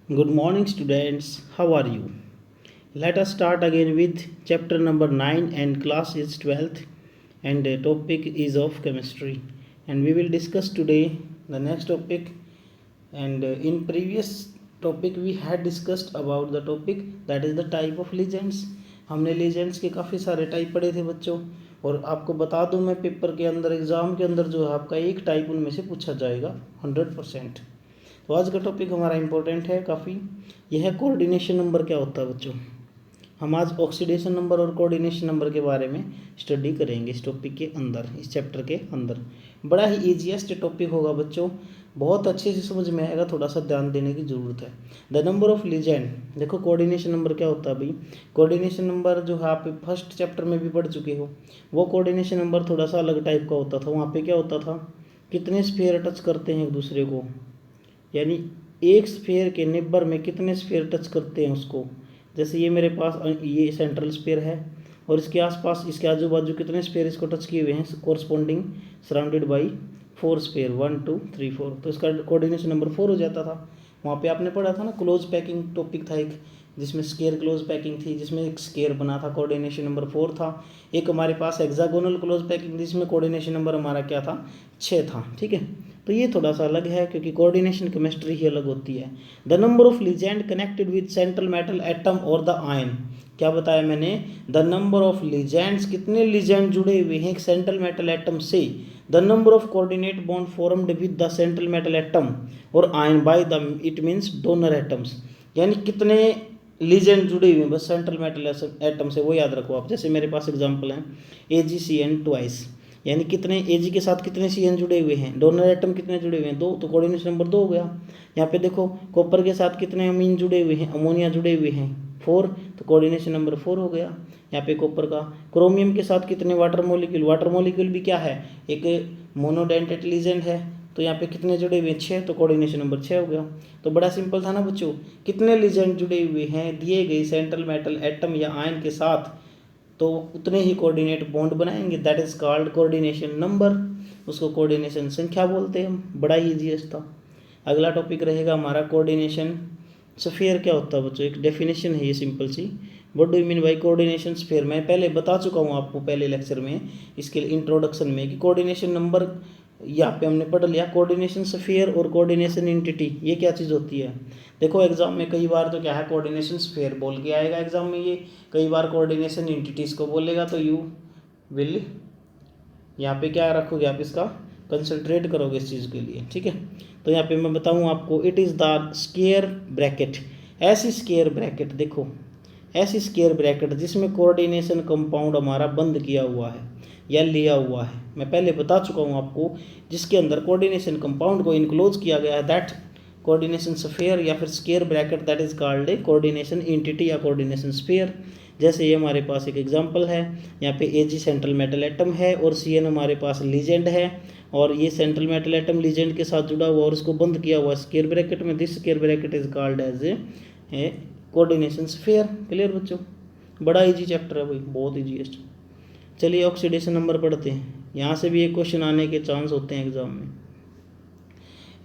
Good morning, students. How are you? Let us start again with chapter number 9, and class is 12th, and the topic is of chemistry. And we will discuss today the next topic. And in previous topic we had discussed about the topic that is the type of legends. हमने legends के काफ़ी सारे type पढ़े थे बच्चों, और आपको बता दूं मैं पेपर के अंदर एग्ज़ाम के अंदर जो है आपका एक टाइप उनमें से पूछा जाएगा 100%। तो आज का टॉपिक हमारा इम्पोर्टेंट है काफ़ी। यह है कोऑर्डिनेशन नंबर क्या होता है बच्चों। हम आज ऑक्सीडेशन नंबर और कोऑर्डिनेशन नंबर के बारे में स्टडी करेंगे इस टॉपिक के अंदर, इस चैप्टर के अंदर। बड़ा ही ईजीएस्ट टॉपिक होगा बच्चों, बहुत अच्छे से समझ में आएगा, थोड़ा सा ध्यान देने की ज़रूरत है। द नंबर ऑफ लीजेंड, देखो कोऑर्डिनेशन नंबर क्या होता है भाई। कोऑर्डिनेशन नंबर जो है आप फर्स्ट चैप्टर में भी पढ़ चुके हो, वो कोऑर्डिनेशन नंबर थोड़ा सा अलग टाइप का होता था। वहाँ पे क्या होता था, कितने स्फीयर टच करते हैं एक दूसरे को, यानी एक स्फीयर के निब्बर में कितने स्फीयर टच करते हैं उसको। जैसे ये मेरे पास ये सेंट्रल स्फीयर है, और इसके आसपास इसके आजू बाजू कितने स्फीयर इसको टच किए हुए हैं, कोरस्पॉन्डिंग सराउंडेड बाई 4 स्फीयर, 1 2 3 4। तो इसका कोऑर्डिनेशन नंबर 4 हो जाता था। वहाँ पे आपने पढ़ा था ना, क्लोज पैकिंग टॉपिक था एक, जिसमें स्केयर क्लोज पैकिंग थी, जिसमें एक स्केयर बना था, कोऑर्डिनेशन नंबर 4 था। एक हमारे पास हेक्सागोनल क्लोज पैकिंग, जिसमें कोऑर्डिनेशन नंबर हमारा क्या था, 6 था। ठीक है, तो ये थोड़ा सा अलग है क्योंकि कोऑर्डिनेशन केमिस्ट्री ही अलग होती है। The number of ligand connected with central metal atom और द आयन, क्या बताया मैंने, द नंबर ऑफ लीजेंड्स, कितने लीजेंड जुड़े हुए हैं एक सेंट्रल मेटल एटम से। The number of coordinate bond formed with the central metal atom और ion by the it means donor atoms, यानी कितने लीजेंड जुड़े हुए हैं बस सेंट्रल मेटल एटम से, वो याद रखो आप। जैसे मेरे पास एग्जांपल है AgCN ट्वाइस, यानी कितने Ag के साथ कितने CN जुड़े हुए हैं, डोनर एटम कितने जुड़े हुए हैं, 2, तो कोऑर्डिनेशन नंबर 2 हो गया। यहाँ पे देखो कॉपर के साथ कितने अमीन जुड़े हुए हैं, अमोनिया जुड़े हुए हैं 4, तो कोऑर्डिनेशन नंबर 4 हो गया यहाँ पे कॉपर का। क्रोमियम के साथ कितने वाटर मॉलिक्यूल भी क्या है, एक मोनोडेंटेट लीजेंड है, तो यहाँ पे कितने जुड़े हुए हैं, 6, तो कोऑर्डिनेशन नंबर 6 हो गया। तो बड़ा सिंपल था ना बच्चों, कितने लीजेंड जुड़े हुए हैं दिए गए सेंट्रल मेटल एटम या आयन के साथ, तो उतने ही कोऑर्डिनेट बॉन्ड बनाएंगे, that is called coordination number, उसको कोऑर्डिनेशन संख्या बोलते हैं हम। बड़ा ही ईजीएस्ट था। अगला टॉपिक रहेगा हमारा कोऑर्डिनेशन स्फीयर क्या होता है बच्चों, एक डेफिनेशन है ये सिंपल सी। What do you mean by coordination sphere, मैं पहले बता चुका हूँ आपको पहले लेक्चर में, इसके इंट्रोडक्शन में, कि कोऑर्डिनेशन नंबर यहाँ पे हमने पढ़ लिया। कोऑर्डिनेशन स्फीयर और कोऑर्डिनेशन एंटिटी ये क्या चीज़ होती है। देखो एग्जाम में कई बार तो क्या है, कोऑर्डिनेशन स्फीयर बोल के आएगा एग्जाम में ये, कई बार कोऑर्डिनेशन एंटिटीज़ को बोलेगा, तो यू विल यहाँ पे क्या रखोगे आप, इसका कंसंट्रेट करोगे इस चीज़ के लिए। ठीक है, तो यहाँ पे मैं बताऊँ आपको, it is the square bracket, ऐसी स्क्वायर ब्रैकेट, देखो ऐसी स्क्वायर ब्रैकेट जिसमें कोऑर्डिनेशन कंपाउंड हमारा बंद किया हुआ है या लिया हुआ है। मैं पहले बता चुका हूँ आपको, जिसके अंदर कोऑर्डिनेशन कंपाउंड को इनक्लोज किया गया है, दैट कोऑर्डिनेशन स्फीयर या फिर square bracket, that is called a coordination entity या कोऑर्डिनेशन स्फीयर। जैसे ये हमारे पास एक एग्जांपल है, यहाँ पे Ag सेंट्रल मेटल एटम है और Cn हमारे पास लीजेंड है, और ये सेंट्रल मेटल एटम लीजेंड के साथ जुड़ा हुआ और इसको बंद किया हुआ स्क्वायर ब्रैकेट में, this square bracket is called as a coordination sphere. Clear बच्चों, बड़ा इजी चैप्टर है भाई, बहुत इजीएस्ट। चलिए ऑक्सीडेशन नंबर पढ़ते हैं, यहाँ से भी एक क्वेश्चन आने के चांस होते हैं एग्जाम में।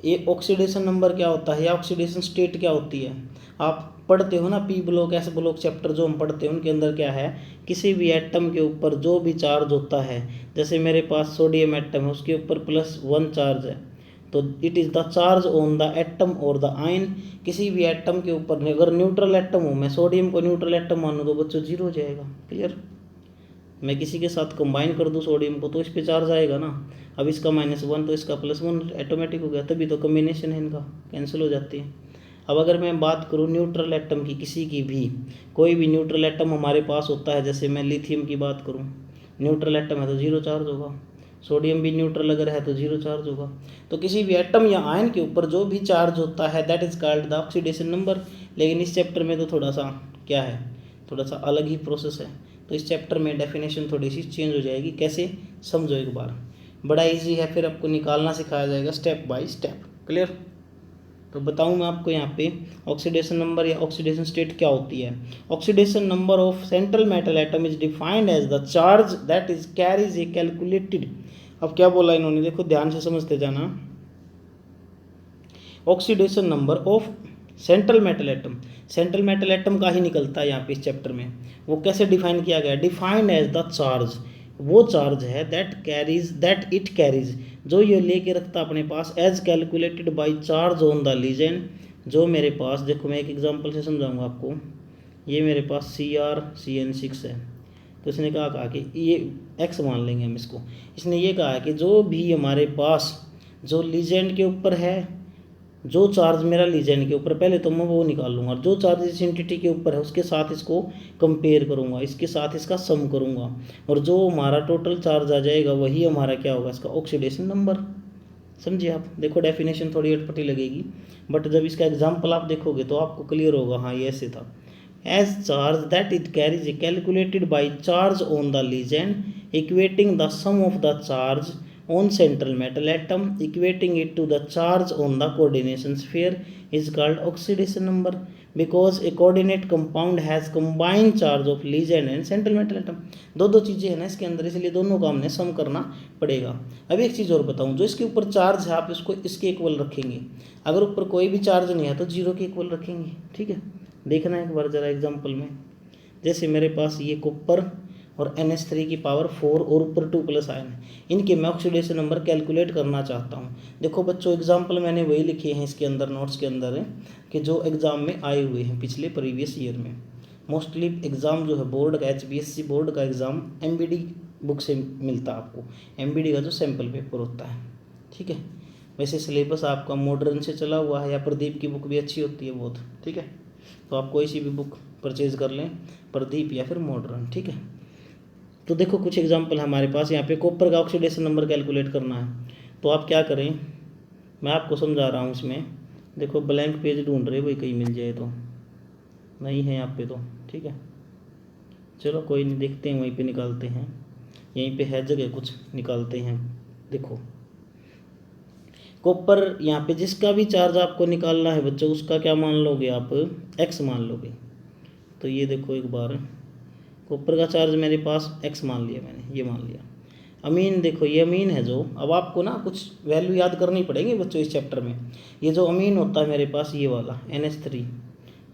ये ऑक्सीडेशन नंबर क्या होता है या ऑक्सीडेशन स्टेट क्या होती है, आप पढ़ते हो ना, P block S block chapter जो हम पढ़ते हैं उनके अंदर क्या है, किसी भी एटम के ऊपर जो भी चार्ज होता है, जैसे मेरे पास सोडियम एटम है उसके ऊपर +1 चार्ज है, तो it is the charge on the atom और द आयन। किसी भी एटम के ऊपर अगर न्यूट्रल एटम हो, मैं सोडियम को न्यूट्रल एटम मानूँ तो बच्चों 0 हो जाएगा। क्लियर, मैं किसी के साथ कंबाइन कर दूं सोडियम को तो इस पे चार्ज आएगा ना, अब इसका -1 तो इसका +1 ऑटोमेटिक हो गया, तभी तो कम्बिनेशन है इनका, कैंसिल हो जाती है। अब अगर मैं बात करूं न्यूट्रल एटम की, किसी की भी कोई भी न्यूट्रल एटम हमारे पास होता है, जैसे मैं लिथियम की बात करूं, न्यूट्रल एटम है तो 0 चार्ज होगा, सोडियम भी न्यूट्रल अगर है तो 0 चार्ज होगा। तो किसी भी एटम या आयन के ऊपर जो भी चार्ज होता है that is called the oxidation number. लेकिन इस चैप्टर में तो थोड़ा सा क्या है, थोड़ा सा अलग ही प्रोसेस है, तो इस चैप्टर में डेफिनेशन थोड़ी सी चेंज हो जाएगी। कैसे, समझो एक बार, बड़ा इजी है, फिर आपको निकालना सिखाया जाएगा स्टेप बाय स्टेप। क्लियर, तो बताऊं मैं आपको यहाँ पे ऑक्सीडेशन नंबर या ऑक्सीडेशन स्टेट क्या होती है। Oxidation number of central metal atom is defined as the charge that is carries a calculated. अब क्या बोला इन्होंने, देखो ध्यान से समझते जाना। Oxidation number of central metal atom, central metal atom का ही निकलता है यहाँ पे इस चैप्टर में। वो कैसे डिफाइन किया गया, डिफाइंड एज द चार्ज, वो चार्ज है दैट इट कैरीज, जो ये लेके रखता अपने पास, as calculated by charge on the ligand, जो मेरे पास, देखो मैं एक एग्जांपल से समझाऊंगा आपको। ये मेरे पास CrCN6 है, तो इसने कहा कि ये एक्स मान लेंगे हम इसको। इसने ये कहा है कि जो भी हमारे पास जो लीजेंड के ऊपर है, जो चार्ज मेरा लीजेंड के ऊपर, पहले तो मैं वो निकाल लूँगा, और जो चार्ज इस एंटिटी के ऊपर है उसके साथ इसको कंपेयर करूँगा, इसके साथ इसका सम करूँगा, और जो हमारा टोटल चार्ज आ जाएगा वही हमारा क्या होगा, इसका ऑक्सीडेशन नंबर। समझिए आप, देखो डेफिनेशन थोड़ी अटपटी लगेगी, बट जब इसका एग्जाम्पल आप देखोगे तो आपको क्लियर होगा, हाँ ये ऐसे था। As charge that it carries calculated by charge on the ligand equating the sum of the charge on central metal atom equating it to the charge on the coordination sphere is called oxidation number, because a coordinate compound has combined charge of legend and central metal atom। दो चीज़ें हैं ना इसके अंदर, इसलिए दोनों का हमने सम करना पड़ेगा। अब एक चीज़ और बताऊं, जो इसके ऊपर चार्ज है आप इसको इसके इक्वल रखेंगे, अगर ऊपर कोई भी चार्ज नहीं है तो जीरो के इक्वल रखेंगे। ठीक है, देखना एक बार ज़रा एग्जाम्पल में, जैसे मेरे पास ये कॉपर और NH3 की पावर 4 और ऊपर 2 प्लस आयन है, इनके मैं ऑक्सीडेशन नंबर कैलकुलेट करना चाहता हूँ। देखो बच्चों, एग्जाम्पल मैंने वही लिखे हैं इसके अंदर, नोट्स के अंदर है कि जो एग्ज़ाम में आए हुए हैं पिछले प्रीवियस ईयर में। मोस्टली एग्ज़ाम जो है बोर्ड का, HBSC बोर्ड का एग्ज़ाम MBD बुक से मिलता है आपको, MBD का जो सैम्पल पेपर होता है। ठीक है, वैसे सिलेबस आपका मॉडर्न से चला हुआ है, या प्रदीप की बुक भी अच्छी होती है बहुत। ठीक है, तो आप कोई सी भी बुक परचेज कर लें, प्रदीप या फिर मॉडर्न। ठीक है, तो देखो कुछ एग्जांपल हमारे पास यहाँ पे कॉपर का ऑक्सीडेशन नंबर कैलकुलेट करना है, तो आप क्या करें, मैं आपको समझा रहा हूँ इसमें। देखो ब्लैंक पेज ढूंढ रहे, वही कहीं मिल जाए, तो नहीं है यहाँ पे तो। ठीक है, चलो कोई नहीं, देखते हैं वहीं पे निकालते हैं, यहीं पे है जगह कुछ, निकालते हैं। देखो कॉपर, यहाँ पे जिसका भी चार्ज आपको निकालना है बच्चों, उसका क्या मान लोगे आप, एक्स मान लोगे। तो ये देखो एक बार, कॉपर का चार्ज मेरे पास x मान लिया मैंने, ये मान लिया। अमीन, देखो ये अमीन है जो, अब आपको ना कुछ वैल्यू याद करनी पड़ेगी बच्चों इस चैप्टर में। ये जो अमीन होता है मेरे पास, ये वाला NH3,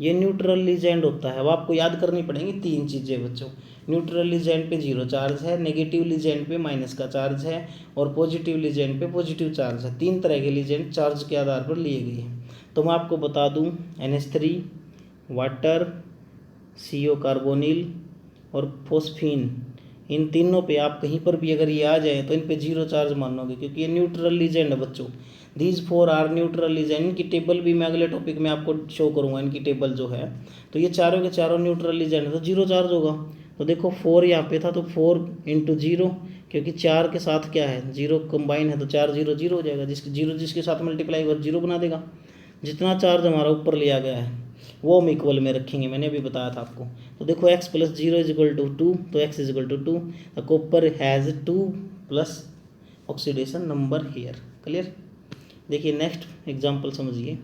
ये न्यूट्रल लीजेंड होता है। अब आपको याद करनी पड़ेंगी 3 चीज़ें बच्चों, न्यूट्रल लीजेंड पे 0 चार्ज है, नेगेटिव लीजेंड पे माइनस का चार्ज है, और पॉजिटिव लीजेंड पे पॉजिटिव चार्ज है। 3 तरह के लीजेंड चार्ज के आधार पर लिए गए हैं। तो मैं आपको बता दूँ, NH3 वाटर, CO कार्बोनिल और फोस्फीन, इन तीनों पे आप कहीं पर भी अगर ये आ जाए तो इन पे 0 चार्ज मानोगे, क्योंकि ये न्यूट्रल लीजेंड है बच्चों। These 4 are neutral ligand. इनकी टेबल भी मैं अगले टॉपिक में आपको शो करूँगा, इनकी टेबल जो है। तो ये चारों के चारों न्यूट्रल लीजेंड है, तो 0 चार्ज होगा। तो देखो 4 यहाँ पे था, तो 4 × 0, क्योंकि 4 के साथ क्या है, 0 कंबाइन है, तो 4 0 0 हो जाएगा। जिसके साथ मल्टीप्लाई होगा 0 बना देगा। जितना चार्ज हमारा ऊपर लिया गया है वो हम इक्वल में रखेंगे, मैंने अभी बताया था आपको। तो देखो x + 0 = 2, तो x = 2, the copper has 2 plus oxidation number here. Clear. देखिए नेक्स्ट एग्जांपल समझिए,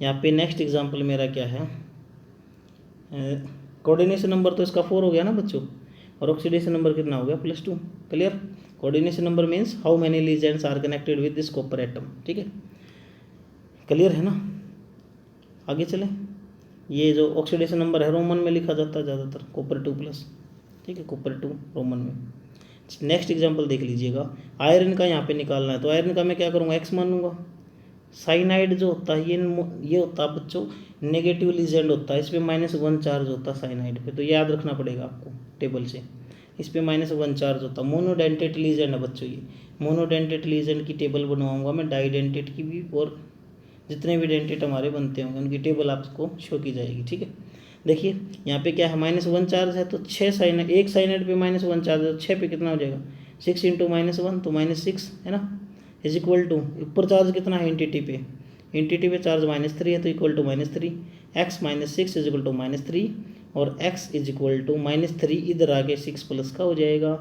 यहाँ पे नेक्स्ट एग्जांपल मेरा क्या है, कोऑर्डिनेशन नंबर तो इसका 4 हो गया ना बच्चों, और ऑक्सीडेशन नंबर कितना हो गया, +2। Clear. Coordination number means how many ligands are connected with this copper atom. ठीक है, क्लियर है ना। आगे चलें, ये जो ऑक्सीडेशन नंबर है रोमन में लिखा जाता है ज़्यादातर, कॉपर 2+। ठीक है, कॉपर 2 रोमन में। नेक्स्ट एग्जांपल देख लीजिएगा, आयरन का यहाँ पे निकालना है, तो आयरन का मैं क्या करूँगा, x मान लूँगा। साइनाइड जो होता है ये होता है बच्चों नेगेटिव लीजेंड होता है, इस पर -1 चार्ज होता है साइनाइड पे, तो ये याद रखना पड़ेगा आपको टेबल से। इस पर -1 चार्ज होता है। मोनोडेंटेट लीजेंड है बच्चों ये, मोनोडेंटेट लीजेंड की टेबल बनवाऊँगा मैं, डाईडेंटेट की भी, और जितने भी डेंटेट हमारे बनते होंगे उनकी टेबल आपको शो की जाएगी। ठीक है, देखिए यहाँ पे क्या है, -1 चार्ज है, तो 6 साइनाइड, एक साइनाइड पे -1 चार्ज है, तो 6 पे कितना हो जाएगा, 6 × -1, तो -6 है ना, = ऊपर चार्ज कितना है एंटिटी पे चार्ज -3 है, तो =-3, x - 6 = -3, और x = -3, इधर आके 6 प्लस का हो जाएगा।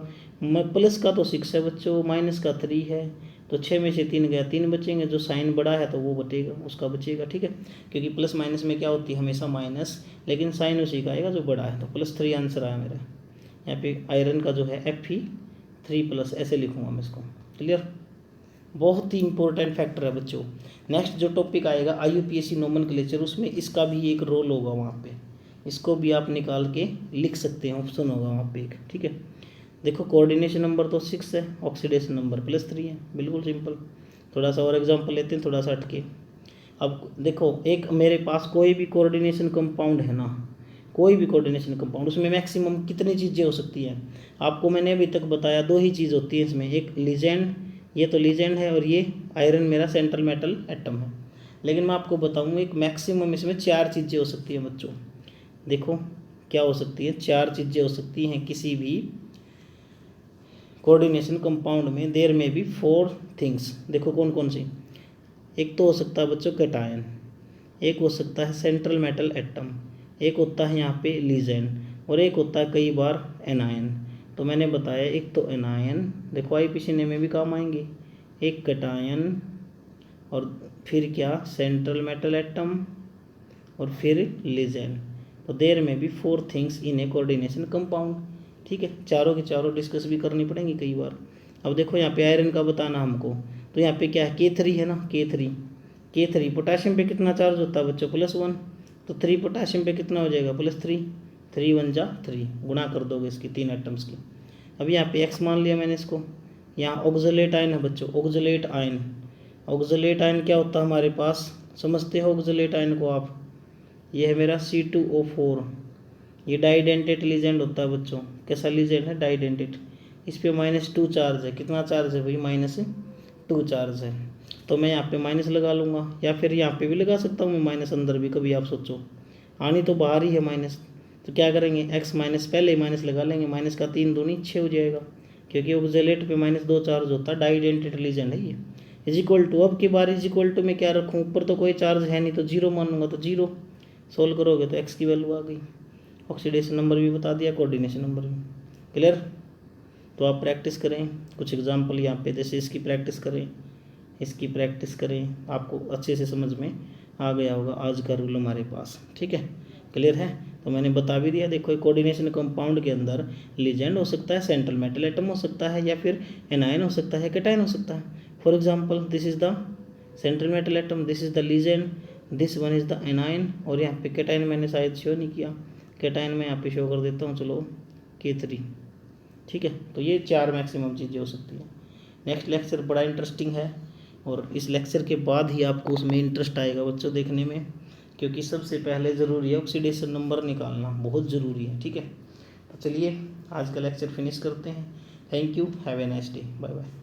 प्लस का तो 6 है बच्चों, माइनस का 3 है, तो 6 में से 3 गया, 3 बचेंगे। जो साइन बड़ा है तो वो बचेगा, उसका बचेगा। ठीक है, क्योंकि प्लस माइनस में क्या होती है, हमेशा माइनस, लेकिन साइन उसी का आएगा जो बड़ा है, तो +3 आंसर आया मेरा। यहाँ पे आयरन का जो है Fe3+, ऐसे लिखूँगा मैं इसको। क्लियर। बहुत ही इंपॉर्टेंट फैक्टर है बच्चों। नेक्स्ट जो टॉपिक आएगा IUPAC नोमेनक्लेचर, उसमें इसका भी एक रोल होगा वहाँ पे, इसको भी आप निकाल के लिख सकते हैं, ऑप्शन होगा वहाँ पे एक, ठीक है। देखो कोऑर्डिनेशन नंबर तो 6 है, ऑक्सीडेशन नंबर +3 है, बिल्कुल सिंपल। थोड़ा सा और एग्जांपल लेते हैं, थोड़ा सा हटके। अब देखो एक मेरे पास कोई भी कोऑर्डिनेशन कंपाउंड है ना, कोई भी कोऑर्डिनेशन कंपाउंड, उसमें मैक्सिमम कितनी चीज़ें हो सकती हैं? आपको मैंने अभी तक बताया 2 ही चीज़ होती है इसमें, एक लीजेंड, ये तो लीजेंड है, और ये आयरन मेरा सेंट्रल मेटल एटम है। लेकिन मैं आपको बताऊँ एक मैक्सिमम इसमें 4 चीज़ें हो सकती हैं बच्चों। देखो क्या हो सकती है, 4 चीज़ें हो सकती हैं किसी भी कोऑर्डिनेशन कंपाउंड में। देयर में भी 4 थिंग्स, देखो कौन कौन सी। एक तो हो सकता है बच्चों कैटायन, एक हो सकता है सेंट्रल मेटल एटम, एक होता है यहाँ पे लीजेंड, और एक होता है कई बार एनायन। तो मैंने बताया एक तो एनायन, देखो IUPAC में भी काम आएंगे, एक कैटायन, और फिर क्या सेंट्रल मेटल एटम, और फिर लीजेंड। तो देयर में भी 4 things in A coordination compound, ठीक है। चारों के चारों डिस्कस भी करनी पड़ेंगी कई बार। अब देखो यहाँ पे आयरन का बताना हमको, तो यहाँ पे क्या है K3 है ना, K3 पोटाशियम पे कितना चार्ज होता है बच्चों, +1, तो 3 पोटाशियम पे कितना हो जाएगा, +3, 3 1 जा 3, गुणा कर दोगे इसकी 3 एटम्स की। अब यहाँ पे X मान लिया मैंने इसको। यहाँ ऑक्सलेट आयन है बच्चों, ऑक्सलेट आयन। ऑक्सलेट आयन क्या होता है हमारे पास, समझते हो ऑक्सलेट आयन को आप? ये है मेरा C2O4, ये डाइडेंटेट लीजेंड होता है बच्चों। कैसा लीजेंड है, डाइडेंटेट। इस पे -2 चार्ज है, कितना चार्ज है भाई, -2 चार्ज है। तो मैं यहाँ पे माइनस लगा लूँगा, या फिर यहाँ पे भी लगा सकता हूँ मैं माइनस अंदर भी, कभी आप सोचो। आनी तो बाहर ही है माइनस, तो क्या करेंगे x माइनस, पहले ही माइनस लगा लेंगे, माइनस का 3 दूनी 6 हो जाएगा, क्योंकि ऑक्सलेट पे -2 चार्ज होता है, डाइडेंटेट लीजेंड है ये। इजिक्वल टू, अब की बार इजिक्वल टू में क्या रखूँ, ऊपर तो कोई चार्ज है नहीं तो 0 मानूंगा, तो 0 सोल्व करोगे तो x की वैल्यू आ गई। ऑक्सीडेशन नंबर भी बता दिया, कोऑर्डिनेशन नंबर भी। क्लियर? तो आप प्रैक्टिस करें, कुछ एग्जांपल यहाँ पे, जैसे इसकी प्रैक्टिस करें, इसकी प्रैक्टिस करें, आपको अच्छे से समझ में आ गया होगा आज का रूल हमारे पास, ठीक है। क्लियर है? तो मैंने बता भी दिया। देखो कोऑर्डिनेशन कंपाउंड के अंदर लीजेंड हो सकता है, सेंट्रल मेटल एटम हो सकता है, या फिर एनायन हो सकता है, कैटायन हो सकता है। For example this is the central metal atom, this is the legend, this one is the anion, और यहाँ पे कैटायन मैंने शायद शो नहीं किया, कैटायन मैं यहाँ पे शो कर देता हूँ, चलो K3, ठीक है। तो ये 4 मैक्सिमम चीज़ें हो सकती हैं। नेक्स्ट लेक्चर बड़ा इंटरेस्टिंग है, और इस लेक्चर के बाद ही आपको उसमें इंटरेस्ट आएगा बच्चों देखने में, क्योंकि सबसे पहले ज़रूरी है ऑक्सीडेशन नंबर निकालना, बहुत ज़रूरी है, ठीक है। तो चलिए आज का लेक्चर फिनिश करते हैं। Thank you, have a nice day, bye bye.